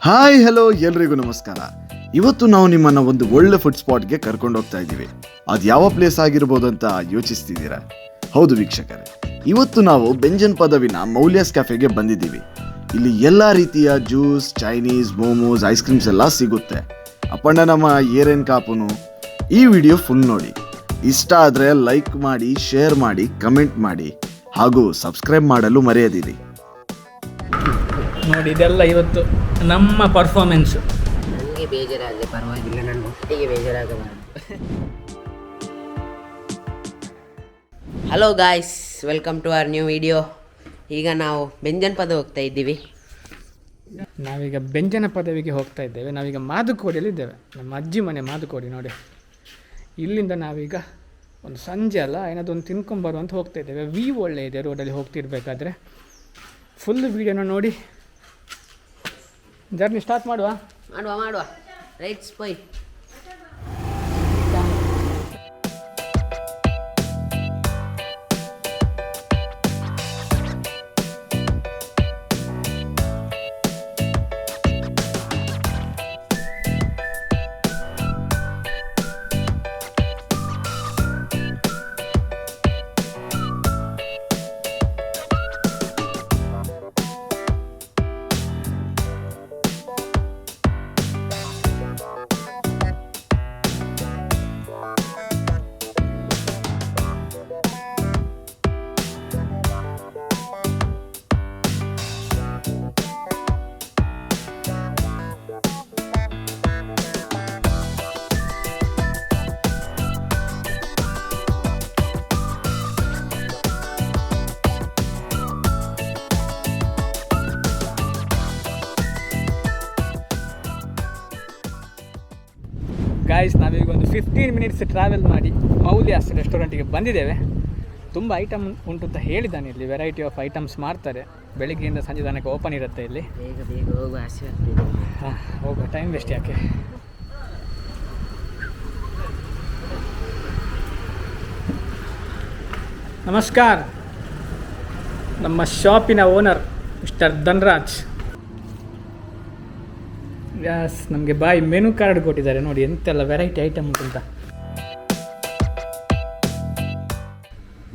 Hi hello ಎಲ್ರಿಗೂ ನಮಸ್ಕಾರ. ಇವತ್ತು ನಾವು ನಿಮ್ಮನ್ನು ಒಂದು ಒಳ್ಳೆ ಫುಡ್ ಸ್ಪಾಟ್ಗೆ ಕರ್ಕೊಂಡು ಹೋಗ್ತಾ ಇದ್ದೀವಿ. ಅದು ಯಾವ ಪ್ಲೇಸ್ ಆಗಿರ್ಬೋದು ಅಂತ ಯೋಚಿಸ್ತಿದ್ದೀರಾ? ಹೌದು ವೀಕ್ಷಕರೇ, ಇವತ್ತು ನಾವು ಬೆಂಜನ್ಪದವಿನ ಮೌಲ್ಯಾಸ್ ಕ್ಯಾಫೆಗೆ ಬಂದಿದ್ದೀವಿ. ಇಲ್ಲಿ ಎಲ್ಲ ರೀತಿಯ juice, Chinese, momos, ice creams ಎಲ್ಲ ಸಿಗುತ್ತೆ. ಅಪ್ಪಣ್ಣ ನಮ್ಮ ಏರೇನ್ ಕಾಪುನು. ಈ ವಿಡಿಯೋ ಫುಲ್ ನೋಡಿ. ಇಷ್ಟ ಆದರೆ ಲೈಕ್ ಮಾಡಿ, ಶೇರ್ ಮಾಡಿ, ಕಮೆಂಟ್ ಮಾಡಿ ಹಾಗೂ ಸಬ್ಸ್ಕ್ರೈಬ್ ಮಾಡಲು ಮರೆಯದಿರಿ. ನೋಡಿ, ಇದೆಲ್ಲ ಇವತ್ತು ನಮ್ಮ ಪರ್ಫಾರ್ಮೆನ್ಸು. ನನಗೆ ಬೇಜಾರಾಗಲಿ ಪರವಾಗಿಲ್ಲ, ನನ್ನ ಹೊಟ್ಟೆಗೆ ಬೇಜಾರಾಗಬಾರದು. Hello guys, welcome to our new video. ಈಗ ನಾವು ಬೆಂಜನ್ಪದ ಹೋಗ್ತಾ ಇದ್ದೀವಿ. ನಾವೀಗ ಬೆಂಜನಪದವಿಗೆ ಹೋಗ್ತಾ ಇದ್ದೇವೆ. ನಾವೀಗ ಮಾದುಕೋಡಿಯಲ್ಲಿದ್ದೇವೆ, ನಮ್ಮ ಅಜ್ಜಿ ಮನೆ ಮಾದುಕೋಡಿ. ನೋಡಿ, ಇಲ್ಲಿಂದ ನಾವೀಗ ಒಂದು ಸಂಜೆ ಅಲ್ಲ ಏನಾದರೂ ಒಂದು ತಿನ್ಕೊಂಬರು ಅಂತ ಹೋಗ್ತಾ ಇದ್ದೇವೆ. ವ್ಯೂ ಒಳ್ಳೆ ಇದೆ ರೋಡಲ್ಲಿ ಹೋಗ್ತಿರ್ಬೇಕಾದ್ರೆ. ಫುಲ್ ವೀಡಿಯೋನ ನೋಡಿ. ಜರ್ನಿ ಸ್ಟಾರ್ಟ್ ಮಾಡುವ ರೈಟ್ ಸ್ಪೈ. ಗಾಯ್ಸ್, ನಾವೀಗ ಒಂದು 15 ಮಿನಿಟ್ಸ್ ಟ್ರಾವೆಲ್ ಮಾಡಿ ಮೌಲ್ಯಾಸ್ ರೆಸ್ಟೋರೆಂಟಿಗೆ ಬಂದಿದ್ದೇವೆ. ತುಂಬ ಐಟಮ್ ಉಂಟು ಅಂತ ಹೇಳಿದ್ದಾನೆ. ಇಲ್ಲಿ ವೆರೈಟಿ ಆಫ್ ಐಟಮ್ಸ್ ಮಾಡ್ತಾರೆ. ಬೆಳಿಗ್ಗೆಯಿಂದ ಸಂಜೆ ತನಕ ಓಪನ್ ಇರುತ್ತೆ ಇಲ್ಲಿ. ಬೇಗ ಹೋಗುವ ಆಸೆ ಆಗ್ತಿದೆ. ಹಾಂ, ಹೋಗುವ, ಟೈಮ್ ವೇಸ್ಟ್ ಯಾಕೆ. ನಮಸ್ಕಾರ, ನಮ್ಮ ಶಾಪಿನ ಓನರ್ ಮಿಸ್ಟರ್ ಧನ್ರಾಜ್. ಯಸ್, ನಮಗೆ ಬಾಯ್ ಮೆನು ಕಾರ್ಡ್ ಕೊಟ್ಟಿದ್ದಾರೆ. ನೋಡಿ ಎಂತೆಲ್ಲ ವೆರೈಟಿ ಐಟಮ್ ಉಂಟು ಅಂತ.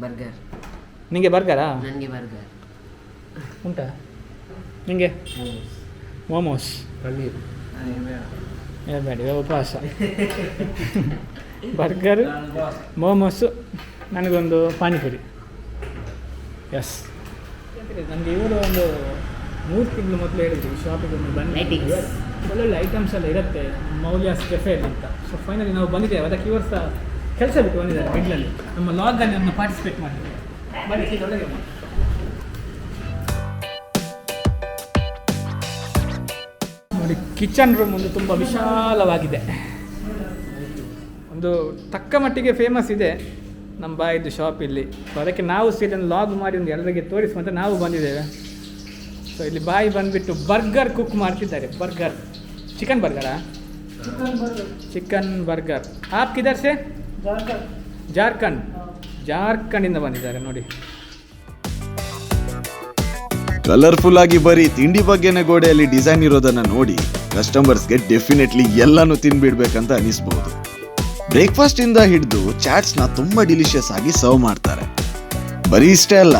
ಬರ್ಗರ್. ನಿಮಗೆ ಬರ್ಗರಾ? ನನಗೆ ಬರ್ಗರ್ ಉಂಟಾ? ನಿಮಗೆ ಮೋಮೋಸ್? ಪನ್ನೀರ್ ಬೇಡ, ಉಪವಾಸ. ಬರ್ಗರ್, ಮೋಮೋಸು, ನನಗೊಂದು ಪಾನಿಪುರಿ. ಎಸ್, ನನಗೆ ಇವರು ಒಂದು 3 ತಿಂಗಳು ಮೊದಲು ಹೇಳಿದ್ರು ಈ ಶಾಪಿಗೆ ಒಂದು ಬನ್ನಿ, ಒಳ್ಳೊಳ್ಳೆ ಐಟಮ್ಸ್ ಎಲ್ಲ ಇರುತ್ತೆ ಮೌಲ್ಯಾಸ್ ಕೆಫೆಯಲ್ಲಿ ಅಂತ. ಸೊ ಫೈನಲಿ ನಾವು ಬಂದಿದ್ದೇವೆ. ಅದಕ್ಕೆ ಇವರು ಸಹ ಕೆಲಸ ಬಿಟ್ಟು ಬಂದಿದ್ದಾರೆ ಮಿಡ್ಲಲ್ಲಿ. ನಮ್ಮ ಲಾಗಲ್ಲಿ ಒಂದು ಪಾರ್ಟಿಸಿಪೇಟ್ ಮಾಡಿದ್ದೇವೆ. ಬನ್ನಿ ಒಳಗೆ. ನೋಡಿ, ಕಿಚನ್ ರೂಮ್ ಒಂದು ತುಂಬ ವಿಶಾಲವಾಗಿದೆ. ಒಂದು ತಕ್ಕ ಮಟ್ಟಿಗೆ ಫೇಮಸ್ ಇದೆ ನಮ್ಮ ಬಾಯಿದ್ದು ಶಾಪ್ ಇಲ್ಲಿ. ಸೊ ಅದಕ್ಕೆ ನಾವು ಸೀಟನ್ನು ಲಾಗ್ ಮಾಡಿ ಒಂದು ಎಲ್ಲರಿಗೆ ತೋರಿಸುವಂತ ನಾವು ಬಂದಿದ್ದೇವೆ. ಸೊ ಇಲ್ಲಿ ಬಾಯಿ ಬಂದುಬಿಟ್ಟು ಬರ್ಗರ್ ಕುಕ್ ಮಾಡ್ತಿದ್ದಾರೆ. ಬರ್ಗರ್, ಚಿಕನ್ ಬರ್ಗರಾ? Chicken burger. ಆಪ್ ಕಿಧರ್ ಸೆ? ಜಾರ್ಖಂಡಿಂದ ಬಂದಿದ್ದಾರೆ. ನೋಡಿ, ಕಲರ್ಫುಲ್ ಆಗಿ ಬರೀ ತಿಂಡಿ ಬಗ್ಗೆನೇ ಗೋಡೆಯಲ್ಲಿ ಡಿಸೈನ್ ಇರೋದನ್ನ ನೋಡಿ ಕಸ್ಟಮರ್ಸ್ಗೆ ಡೆಫಿನೆಟ್ಲಿ ಎಲ್ಲಾನು ತಿನ್ಬಿಡ್ಬೇಕಂತ ಅನಿಸ್ಬಹುದು. ಬ್ರೇಕ್ಫಾಸ್ಟ್ ಇಂದ ಹಿಡಿದು ಚಾಟ್ಸ್ ನ ತುಂಬಾ ಡಿಲಿಷಿಯಸ್ ಆಗಿ ಸರ್ವ್ ಮಾಡ್ತಾರೆ. ಬರೀ ಇಷ್ಟೇ ಅಲ್ಲ,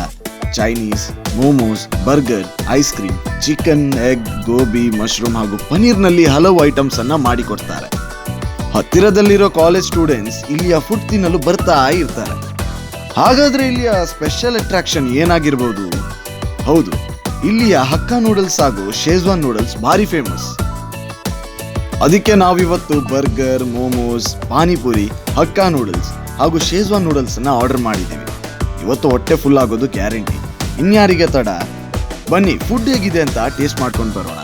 Chinese, momos, burger, ice cream, chicken, egg, gobi, mushroom ಹಾಗೂ ಪನೀರ್ನಲ್ಲಿ ಹಲವು ಐಟಮ್ಸ್ ಅನ್ನ ಮಾಡಿಕೊಡ್ತಾರೆ. ಹತ್ತಿರದಲ್ಲಿರೋ ಕಾಲೇಜ್ ಸ್ಟೂಡೆಂಟ್ಸ್ ಇಲ್ಲಿಯ ಫುಡ್ ತಿನ್ನಲು ಬರ್ತಾ ಇರ್ತಾರೆ. ಹಾಗಾದ್ರೆ ಇಲ್ಲಿಯ ಸ್ಪೆಷಲ್ ಅಟ್ರಾಕ್ಷನ್ ಏನಾಗಿರ್ಬೋದು? ಹೌದು, ಇಲ್ಲಿಯ ಹಕ್ಕಾ ನೂಡಲ್ಸ್ ಹಾಗೂ ಶೇಜ್ವಾನ್ ನೂಡಲ್ಸ್ ಭಾರಿ ಫೇಮಸ್. ಅದಕ್ಕೆ ನಾವಿವತ್ತು ಬರ್ಗರ್, ಮೋಮೋಸ್, ಪಾನಿಪುರಿ, ಹಕ್ಕಾ ನೂಡಲ್ಸ್ ಹಾಗೂ ಶೇಜ್ವಾನ್ ನೂಡಲ್ಸ್ ಅನ್ನ ಆರ್ಡರ್ ಮಾಡಿದ್ದೀವಿ. ಇವತ್ತು ಹೊಟ್ಟೆ ಫುಲ್ ಆಗೋದು ಗ್ಯಾರಂಟಿ. ಇನ್ಯಾರಿಗೆ ತಡ, ಬನ್ನಿ ಫುಡ್ ಹೇಗಿದೆ ಅಂತ ಟೇಸ್ಟ್ ಮಾಡ್ಕೊಂಡು ಬರೋಣ.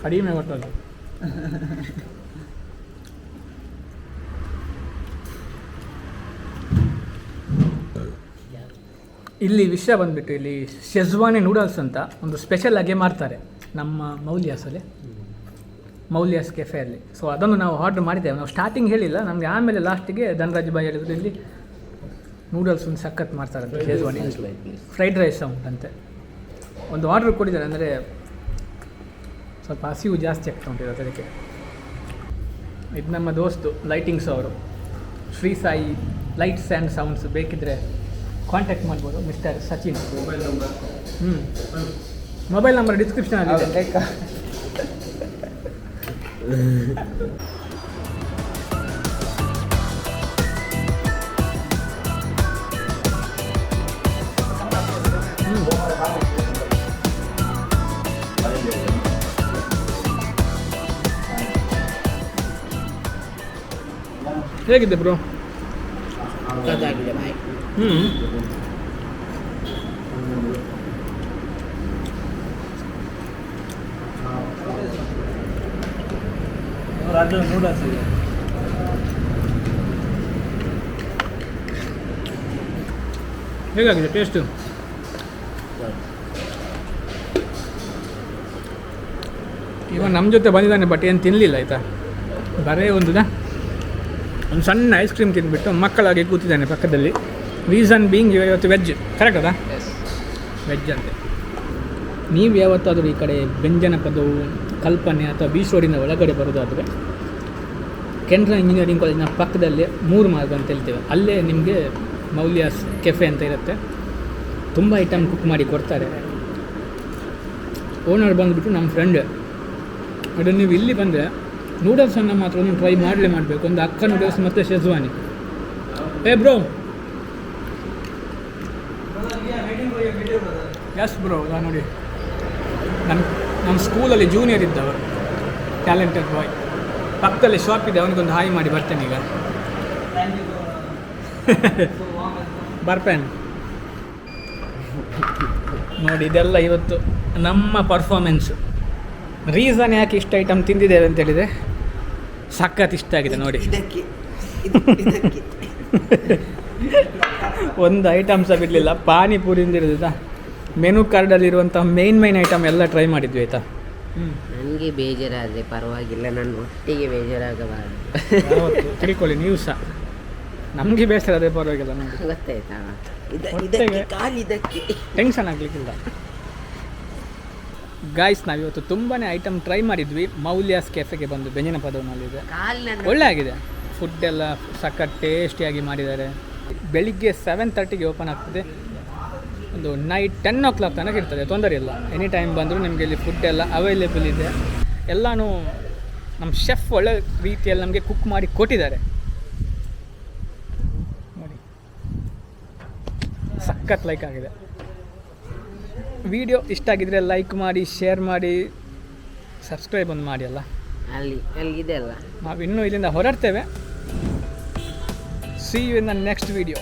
ಕಡಿಮೆ ಕೊಟ್ಟದ್ದು. ಇಲ್ಲಿ ವಿಷಯ ಬಂದುಬಿಟ್ಟು ಇಲ್ಲಿ ಶೆಜ್ವಾನಿ ನೂಡಲ್ಸ್ ಅಂತ ಒಂದು ಸ್ಪೆಷಲ್ ಆಗಿ ಮಾಡ್ತಾರೆ ನಮ್ಮ ಮೌಲಿಯಾಸಲ್ಲಿ, ಮೌಲಿಯಾಸ್ ಕೆಫೆಯಲ್ಲಿ. ಸೊ ಅದನ್ನು ನಾವು ಆರ್ಡ್ರ್ ಮಾಡಿದ್ದೇವೆ. ನಾವು ಸ್ಟಾರ್ಟಿಂಗ್ ಹೇಳಿಲ್ಲ ನಮಗೆ, ಆಮೇಲೆ ಲಾಸ್ಟಿಗೆ ಧನರಾಜ್ ಬಾಯಿ ಹೇಳಿದ್ರು ಇಲ್ಲಿ ನೂಡಲ್ಸ್ ಒಂದು ಸಖತ್ ಮಾಡ್ತಾರಂತೆ, ಶೆಜ್ವಾನಿ ಫ್ರೈಡ್ ರೈಸ್ ಉಂಟಂತೆ. ಒಂದು ಆರ್ಡ್ರ್ ಕೊಟ್ಟಿದ್ದಾರೆ, ಅಂದರೆ ಸ್ವಲ್ಪ ಹಸಿವು ಜಾಸ್ತಿ ಆಗ್ತಾ ಉಂಟಿದೆ ಅದಕ್ಕೆ. ಇದು ನಮ್ಮ ದೋಸ್ತು ಲೈಟಿಂಗ್ಸ್ ಅವರು, Shri Sai lights and sounds. ಬೇಕಿದ್ದರೆ ಕಾಂಟ್ಯಾಕ್ಟ್ ಮಾಡ್ಬೋದು ಮಿಸ್ಟರ್ ಸಚಿನ್. ಮೊಬೈಲ್ ನಂಬರ್ ಡಿಸ್ಕ್ರಿಪ್ಷನಲ್ಲಿ ಹೇಗಿದೆ ಬ್ರೋ? ಗೊತ್ತಾಗಿದೆ ಬಾಯ್. ನೂಡಲ್ಸ್ ಹೇಗಾಗಿದೆ ಟೇಸ್ಟು? ಇವಾಗ ನಮ್ಮ ಜೊತೆ ಬಂದಿದ್ದಾನೆ, ಬಟ್ ಏನು ತಿನ್ನಲಿಲ್ಲ ಆಯಿತಾ. ಬರೇ ಒಂದು ಸಣ್ಣ ಐಸ್ ಕ್ರೀಮ್ ತಿಂದುಬಿಟ್ಟು ಮಕ್ಕಳಾಗಿ ಕೂತಿದ್ದಾನೆ ಪಕ್ಕದಲ್ಲಿ. ರೀಸನ್ ಬೀಯಿಂಗ್ ಇವತ್ತು ವೆಜ್, ಕರೆಕ್ಟ್ ಅದಾ? ವೆಜ್ ಅಂತೆ. ನೀವು ಯಾವತ್ತಾದರೂ ಈ ಕಡೆ ಬೆಂಜನಪದವು, ಕಲ್ಪನೆ ಅಥವಾ ಬೀಚ್ ರೋಡಿನ ಒಳಗಡೆ ಬರೋದಾದರೆ ಕೆನರಾ ಇಂಜಿನಿಯರಿಂಗ್ ಕಾಲೇಜಿನ ಪಕ್ಕದಲ್ಲೇ 3 ಮಾರ್ಗ ಅಂತ ಹೇಳ್ತೇವೆ, ಅಲ್ಲೇ ನಿಮಗೆ ಮೌಲಿಯಾಸ್ ಕೆಫೆ ಅಂತ ಇರುತ್ತೆ. ತುಂಬ ಐಟಮ್ ಕುಕ್ ಮಾಡಿ ಕೊಡ್ತಾರೆ. ಓನರ್ ಬಂದುಬಿಟ್ಟು ನಮ್ಮ ಫ್ರೆಂಡ್. ಅದು ನೀವು ಇಲ್ಲಿ ಬಂದರೆ ನೂಡಲ್ಸನ್ನು ಮಾತ್ರ ಒಂದು ಟ್ರೈ ಮಾಡಬೇಕು. ಒಂದು ಅಕ್ಕ ನೂಡಲ್ಸ್ ಮತ್ತು ಶೆಜ್ವಾನಿ. ಬ್ರೋ, ಎಸ್ ಬ್ರೋ, ನಾನು ನೋಡಿ ನಮ್ಮ ಸ್ಕೂಲಲ್ಲಿ ಜೂನಿಯರ್ ಇದ್ದವರು, ಟ್ಯಾಲೆಂಟೆಡ್ ಬಾಯ್. ಪಕ್ಕದಲ್ಲಿ ಶಾಪ್ ಇದೆ, ಅವನಿಗೊಂದು ಹಾಯ್ ಮಾಡಿ ಬರ್ತೇನೆ ಈಗ. ಬರ್ಪೇನ್ ನೋಡಿ, ಇದೆಲ್ಲ ಇವತ್ತು ನಮ್ಮ ಪರ್ಫಾರ್ಮೆನ್ಸು. ರೀಸನ್ ಯಾಕೆ ಇಷ್ಟು ಐಟಮ್ ತಿಂದಿದ್ದೇವೆ ಅಂತೇಳಿದರೆ ಸಖತ್ ಇಷ್ಟ ಆಗಿದೆ ನೋಡಿ. ಒಂದು ಐಟಮ್ ಸಹ ಬಿಡಲಿಲ್ಲ. ಪಾನಿಪುರಿಂದ ಹಿಡಿದ ಮೆನು ಕಾರ್ಡಲ್ಲಿರುವಂಥ ಮೇನ್ ಐಟಮ್ ಎಲ್ಲ ಟ್ರೈ ಮಾಡಿದ್ವಿ ಆಯಿತಾ. ನನಗೆ ಬೇಜಾರಾದರೆ ಪರವಾಗಿಲ್ಲ, ನಾನು ಒಟ್ಟಿಗೆ ಬೇಜಾರಾಗಬಾರದು. ತಿಳ್ಕೊಳ್ಳಿ ನೀವು ಸಹ, ನಮಗೆ ಬೇಸರ ಅದೇ ಪರವಾಗಿಲ್ಲ ನೋಡಿ. ಗೊತ್ತಾಯ್ತಾ? ಟೆನ್ಷನ್ ಆಗಲಿಕ್ಕಿಲ್ಲ. ಗಾಯ್ಸ್, ನಾವಿವತ್ತು ತುಂಬಾ ಐಟಮ್ ಟ್ರೈ ಮಾಡಿದ್ವಿ. ಮೌಲಿಯಾಸ್ ಕೆಫೆಗೆ ಬಂದು ಬೆಂಜನಪದವಿನಲ್ಲಿದೆ. ಒಳ್ಳೆ ಆಗಿದೆ, ಫುಡ್ ಎಲ್ಲ ಸಖತ್ ಟೇಸ್ಟಿಯಾಗಿ ಮಾಡಿದ್ದಾರೆ. ಬೆಳಿಗ್ಗೆ 7:30ಗೆ ಓಪನ್ ಆಗ್ತದೆ, ಒಂದು ನೈಟ್ 10 o'clock ತನಕ ಇರ್ತದೆ. ತೊಂದರೆ ಇಲ್ಲ, ಎನಿ ಟೈಮ್ ಬಂದರೂ ನಿಮಗೆ ಇಲ್ಲಿ ಫುಡ್ ಎಲ್ಲ ಅವೈಲೇಬಲ್ ಇದೆ. ಎಲ್ಲನೂ ನಮ್ಮ ಶೆಫ್ ಒಳ್ಳೆ ರೀತಿಯಲ್ಲಿ ನಮಗೆ ಕುಕ್ ಮಾಡಿ ಕೊಟ್ಟಿದ್ದಾರೆ ನೋಡಿ. ಸಖತ್ ಲೈಕ್ ಆಗಿದೆ. ವಿಡಿಯೋ ಇಷ್ಟ ಆಗಿದ್ರೆ ಲೈಕ್ ಮಾಡಿ, ಶೇರ್ ಮಾಡಿ, ಸಬ್ಸ್ಕ್ರೈಬ್ ಒಂದು ಮಾಡಿ ಅಲ್ಲ. ಅಲ್ಲಿದೆ ಅಲ್ಲ. ನಾವು ಇನ್ನೂ ಇಲ್ಲಿಂದ ಹೊರಡ್ತೇವೆ. See you in the next video.